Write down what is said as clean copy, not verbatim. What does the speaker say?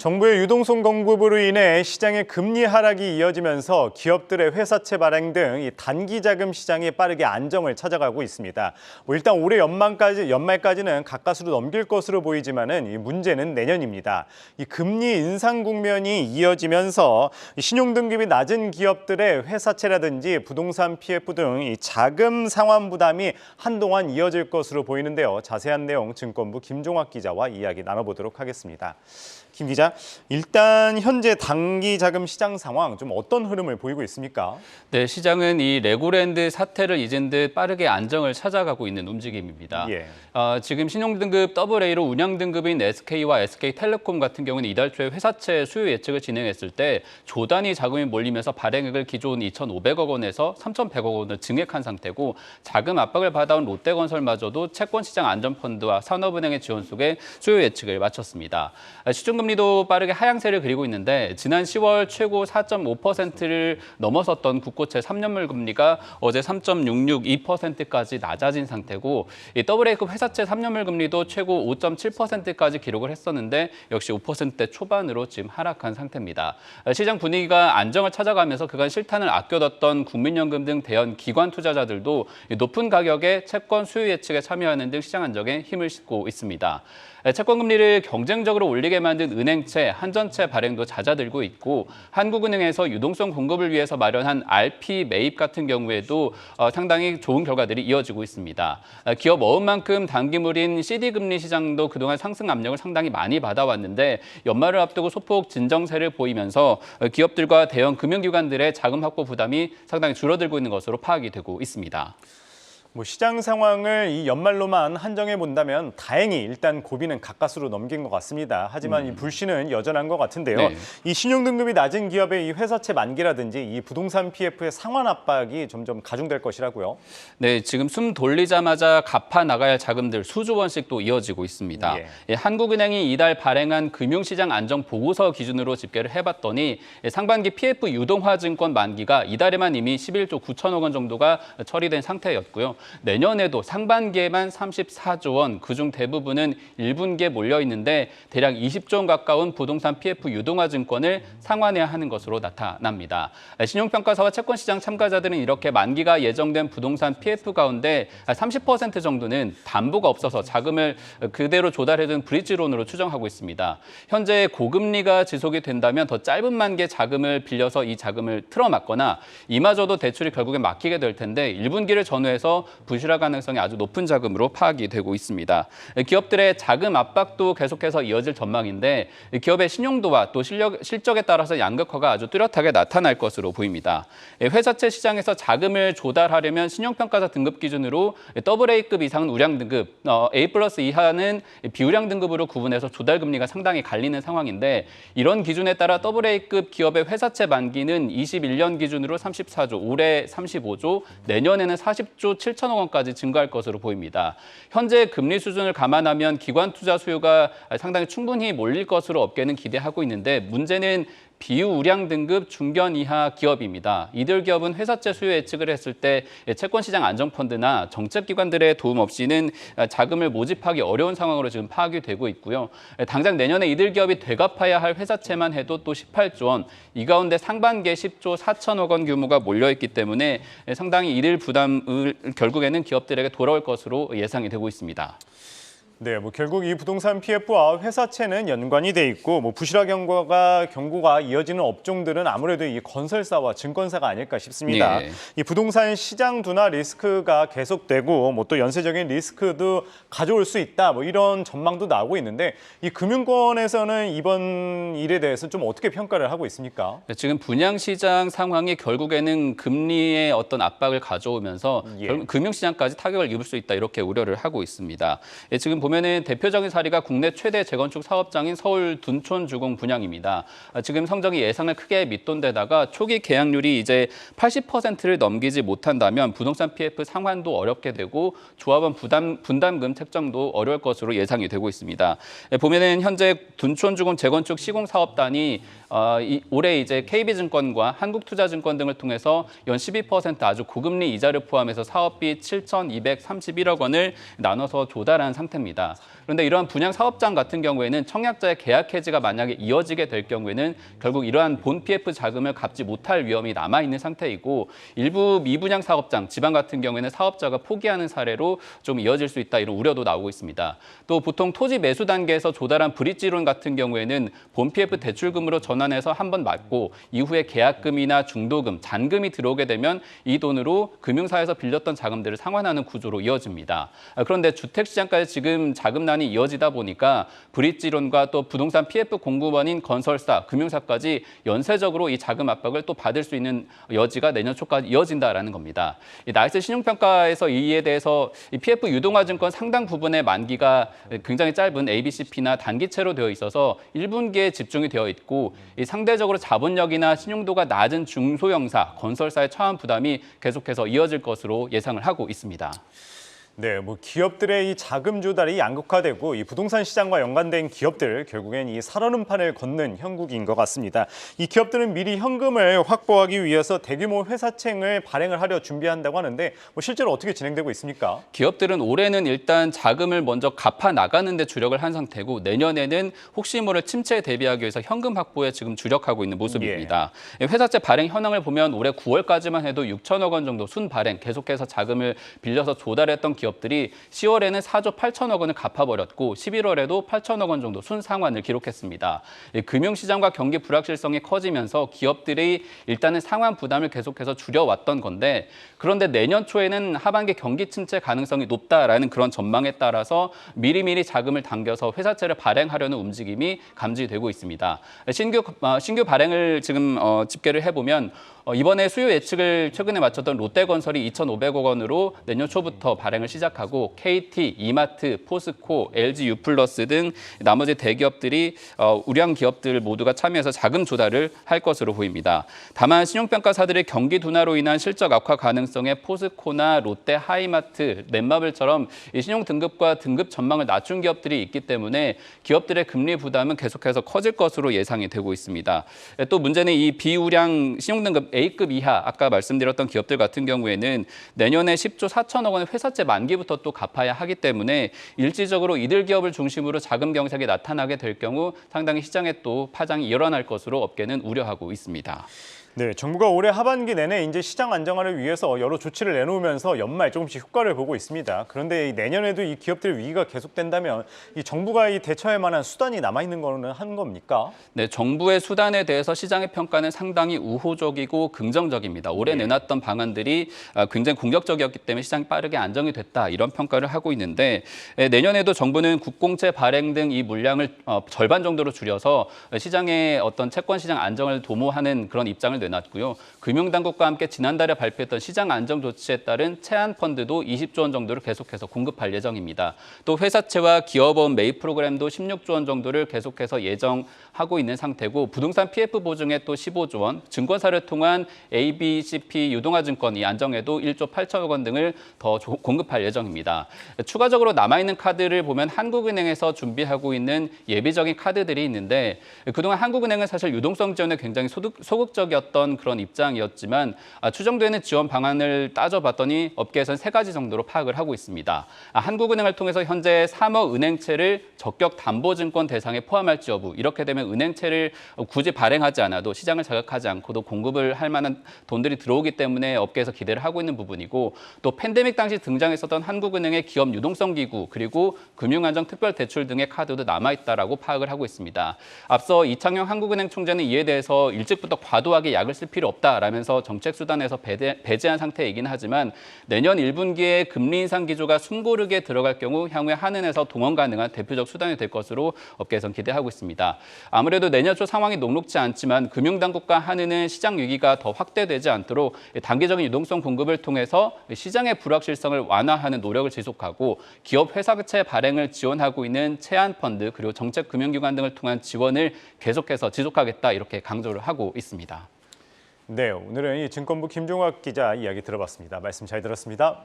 정부의 유동성 공급으로 인해 시장의 금리 하락이 이어지면서 기업들의 회사채 발행 등 단기 자금 시장이 빠르게 안정을 찾아가고 있습니다. 일단 올해 연말까지는 가까스로 넘길 것으로 보이지만은 이 문제는 내년입니다. 이 금리 인상 국면이 이어지면서 신용등급이 낮은 기업들의 회사채라든지 부동산 PF 등 이 자금 상환 부담이 한동안 이어질 것으로 보이는데요. 자세한 내용 증권부 김종학 기자와 이야기 나눠보도록 하겠습니다. 김 기자, 일단 현재 단기 자금 시장 상황 좀 어떤 흐름을 보이고 있습니까? 네, 시장은 이 레고랜드 사태를 잊은 듯 빠르게 안정을 찾아가고 있는 움직임입니다. 지금 신용등급 AA로 운양등급인 SK와 SK텔레콤 같은 경우는 이달 초에 회사채 수요 예측을 진행했을 때 조단위 자금이 몰리면서 발행액을 기존 2,500억 원에서 3,100억 원을 증액한 상태고 자금 압박을 받아온 롯데건설마저도 채권시장 안전펀드와 산업은행의 지원 속에 수요 예측을 마쳤습니다. 시중금리도 빠르게 하향세를 그리고 있는데 지난 10월 최고 4.5%를 넘어섰던 국고채 3년물 금리가 어제 3.662%까지 낮아진 상태고 이 AA급 회사채 3년물 금리도 최고 5.7%까지 기록을 했었는데 역시 5%대 초반으로 지금 하락한 상태입니다. 시장 분위기가 안정을 찾아가면서 그간 실탄을 아껴뒀던 국민연금 등 대형 기관 투자자들도 높은 가격에 채권 수요 예측에 참여하는 등 시장 안정에 힘을 싣고 있습니다. 채권 금리를 경쟁적으로 올리게 만든 은행채, 한전채 발행도 잦아들고 있고 한국은행에서 유동성 공급을 위해서 마련한 RP 매입 같은 경우에도 상당히 좋은 결과들이 이어지고 있습니다. 기업 어음만큼 단기물인 CD 금리 시장도 그동안 상승 압력을 상당히 많이 받아왔는데 연말을 앞두고 소폭 진정세를 보이면서 기업들과 대형 금융기관들의 자금 확보 부담이 상당히 줄어들고 있는 것으로 파악이 되고 있습니다. 시장 상황을 이 연말로만 한정해 본다면 다행히 일단 고비는 가까스로 넘긴 것 같습니다. 하지만 이 불씨는 여전한 것 같은데요. 네. 이 신용등급이 낮은 기업의 이 회사채 만기라든지 이 부동산 PF의 상환 압박이 점점 가중될 것이라고요. 네, 지금 숨 돌리자마자 갚아 나가야 할 자금들 수조 원씩 또 이어지고 있습니다. 한국은행이 이달 발행한 금융시장 안정 보고서 기준으로 집계를 해봤더니 상반기 PF 유동화 증권 만기가 이달에만 이미 11조 9천억 원 정도가 처리된 상태였고요. 내년에도 상반기에만 34조 원, 그중 대부분은 1분기에 몰려 있는데 대략 20조 원 가까운 부동산 PF 유동화 증권을 상환해야 하는 것으로 나타납니다. 신용평가사와 채권시장 참가자들은 이렇게 만기가 예정된 부동산 PF 가운데 30% 정도는 담보가 없어서 자금을 그대로 조달해둔 브릿지론으로 추정하고 있습니다. 현재 고금리가 지속이 된다면 더 짧은 만기의 자금을 빌려서 이 자금을 틀어막거나 이마저도 대출이 결국에 막히게 될 텐데 1분기를 전후해서 부실화 가능성이 아주 높은 자금으로 파악이 되고 있습니다. 기업들의 자금 압박도 계속해서 이어질 전망인데 기업의 신용도와 또 실적에 따라서 양극화가 아주 뚜렷하게 나타날 것으로 보입니다. 회사채 시장에서 자금을 조달하려면 신용평가사 등급 기준으로 AA급 이상은 우량 등급, A+ 이하는 비우량 등급으로 구분해서 조달 금리가 상당히 갈리는 상황인데 이런 기준에 따라 AA급 기업의 회사채 만기는 21년 기준으로 34조, 올해 35조, 내년에는 40조 7천억 원까지 증가할 것으로 보입니다. 현재 금리 수준을 감안하면 기관 투자 수요가 상당히 충분히 몰릴 것으로 업계는 기대하고 있는데 문제는 비우량 등급 중견 이하 기업입니다. 이들 기업은 회사채 수요 예측을 했을 때 채권시장 안정펀드나 정책기관들의 도움 없이는 자금을 모집하기 어려운 상황으로 지금 파악이 되고 있고요. 당장 내년에 이들 기업이 되갚아야 할 회사채만 해도 또 18조 원, 이 가운데 상반기에 10조 4천억 원 규모가 몰려있기 때문에 상당히 이들 부담을 결국에는 기업들에게 돌아올 것으로 예상이 되고 있습니다. 네, 결국 이 부동산 PF와 회사채는 연관이 돼 있고 부실화 경고가 이어지는 업종들은 아무래도 이 건설사와 증권사가 아닐까 싶습니다. 이 부동산 시장 둔화 리스크가 계속되고 또 연쇄적인 리스크도 가져올 수 있다. 이런 전망도 나오고 있는데 이 금융권에서는 이번 일에 대해서 좀 어떻게 평가를 하고 있습니까? 지금 분양시장 상황이 결국에는 금리의 어떤 압박을 가져오면서 금융시장까지 타격을 입을 수 있다 이렇게 우려를 하고 있습니다. 지금 보면은 대표적인 사례가 국내 최대 재건축 사업장인 서울 둔촌주공 분양입니다. 지금 성적이 예상을 크게 밑돈 데다가 초기 계약률이 이제 80%를 넘기지 못한다면 부동산 PF 상환도 어렵게 되고 조합원 분담금 책정도 어려울 것으로 예상이 되고 있습니다. 보면은 현재 둔촌주공 재건축 시공사업단이 올해 이제 KB증권과 한국투자증권 등을 통해서 연 12% 아주 고금리 이자를 포함해서 사업비 7,231억 원을 나눠서 조달한 상태입니다. 그런데 이러한 분양 사업장 같은 경우에는 청약자의 계약 해지가 만약에 이어지게 될 경우에는 결국 이러한 본 PF 자금을 갚지 못할 위험이 남아있는 상태이고 일부 미분양 사업장, 지방 같은 경우에는 사업자가 포기하는 사례로 좀 이어질 수 있다 이런 우려도 나오고 있습니다. 또 보통 토지 매수 단계에서 조달한 브릿지론 같은 경우에는 본 PF 대출금으로 전환해서 한번 맞고 이후에 계약금이나 중도금, 잔금이 들어오게 되면 이 돈으로 금융사에서 빌렸던 자금들을 상환하는 구조로 이어집니다. 그런데 주택시장까지 지금 자금난이 이어지다 보니까 브릿지론과 또 부동산 PF 공급원인 건설사, 금융사까지 연쇄적으로 이 자금 압박을 또 받을 수 있는 여지가 내년 초까지 이어진다라는 겁니다. 이 나이스 신용평가에서 이에 대해서 이 PF 유동화증권 상당 부분의 만기가 굉장히 짧은 ABCP나 단기채로 되어 있어서 1분기에 집중이 되어 있고 이 상대적으로 자본력이나 신용도가 낮은 중소형사, 건설사의 차환 부담이 계속해서 이어질 것으로 예상을 하고 있습니다. 네, 기업들의 이 자금 조달이 양극화되고 이 부동산 시장과 연관된 기업들 결국엔 이 살얼음판을 걷는 형국인 것 같습니다. 이 기업들은 미리 현금을 확보하기 위해서 대규모 회사채를 발행을 하려 준비한다고 하는데 실제로 어떻게 진행되고 있습니까? 기업들은 올해는 일단 자금을 먼저 갚아 나가는 데 주력을 한 상태고 내년에는 혹시 모를 침체에 대비하기 위해서 현금 확보에 지금 주력하고 있는 모습입니다. 회사채 발행 현황을 보면 올해 9월까지만 해도 6천억 원 정도 순발행 계속해서 자금을 빌려서 조달했던 기업들이 10월에는 4조 8천억 원을 갚아버렸고 11월에도 8천억 원 정도 순상환을 기록했습니다. 금융시장과 경기 불확실성이 커지면서 기업들이 일단은 상환 부담을 계속해서 줄여왔던 건데 그런데 내년 초에는 하반기 경기 침체 가능성이 높다라는 그런 전망에 따라서 미리미리 자금을 당겨서 회사채를 발행하려는 움직임이 감지되고 있습니다. 신규 발행을 지금 집계를 해보면 이번에 수요 예측을 최근에 마쳤던 롯데건설이 2,500억 원으로 내년 초부터 발행을 시작하고 KT, 이마트, 포스코, LG U+플러스 등 나머지 대기업들이 우량 기업들 모두가 참여해서 자금 조달을 할 것으로 보입니다. 다만 신용평가사들의 경기 둔화로 인한 실적 악화 가능성에 포스코나 롯데, 하이마트, 넷마블처럼 이 신용 등급과 등급 전망을 낮춘 기업들이 있기 때문에 기업들의 금리 부담은 계속해서 커질 것으로 예상이 되고 있습니다. 또 문제는 이 비우량 신용 등급 A급 이하 아까 말씀드렸던 기업들 같은 경우에는 내년에 10조 4천억 원의 회사채 만기부터 또 갚아야 하기 때문에 일시적으로 이들 기업을 중심으로 자금 경색이 나타나게 될 경우 상당히 시장에 또 파장이 일어날 것으로 업계는 우려하고 있습니다. 네, 정부가 올해 하반기 내내 이제 시장 안정화를 위해서 여러 조치를 내놓으면서 연말 조금씩 효과를 보고 있습니다. 그런데 내년에도 이 기업들의 위기가 계속된다면 이 정부가 이 대처할 만한 수단이 남아 있는 거는 한 겁니까? 네, 정부의 수단에 대해서 시장의 평가는 상당히 우호적이고 긍정적입니다. 올해 내놨던 방안들이 굉장히 공격적이었기 때문에 시장이 빠르게 안정이 됐다 이런 평가를 하고 있는데 내년에도 정부는 국공채 발행 등 이 물량을 절반 정도로 줄여서 시장의 어떤 채권 시장 안정을 도모하는 그런 입장을 내놨고요. 금융당국과 함께 지난달에 발표했던 시장 안정 조치에 따른 채안 펀드도 20조 원 정도를 계속해서 공급할 예정입니다. 또 회사채와 기업원 매입 프로그램도 16조 원 정도를 계속해서 예정하고 있는 상태고 부동산 PF 보증에 또 15조 원, 증권사를 통한 ABCP 유동화증권 이 안정에도 1조 8천억 원 등을 더 공급할 예정입니다. 추가적으로 남아있는 카드를 보면 한국은행에서 준비하고 있는 예비적인 카드들이 있는데 그동안 한국은행은 사실 유동성 지원에 굉장히 소극적이었던 그런 입장이었지만 추정되는 지원 방안을 따져봤더니 업계에서는 3가지 정도로 파악을 하고 있습니다. 한국은행을 통해서 현재 3억 은행채를 적격 담보증권 대상에 포함할지 여부 이렇게 되면 은행채를 굳이 발행하지 않아도 시장을 자극하지 않고도 공급을 할 만한 돈들이 들어오기 때문에 업계에서 기대를 하고 있는 부분이고 또 팬데믹 당시 등장했었던 한국은행의 기업 유동성 기구 그리고 금융안정 특별대출 등의 카드도 남아있다라고 파악을 하고 있습니다. 앞서 이창용 한국은행 총재는 이에 대해서 일찍부터 과도하게 약을 쓸 필요 없다라면서 정책 수단에서 배제한 상태이긴 하지만 내년 1분기에 금리 인상 기조가 숨고르게 들어갈 경우 향후에 한은에서 동원 가능한 대표적 수단이 될 것으로 업계에서는 기대하고 있습니다. 아무래도 내년 초 상황이 녹록지 않지만 금융당국과 한은은 시장 위기가 더 확대되지 않도록 단기적인 유동성 공급을 통해서 시장의 불확실성을 완화하는 노력을 지속하고 기업 회사채 발행을 지원하고 있는 채안펀드 그리고 정책금융기관 등을 통한 지원을 계속해서 지속하겠다 이렇게 강조를 하고 있습니다. 네, 오늘은 이 증권부 김종학 기자 이야기 들어봤습니다. 말씀 잘 들었습니다.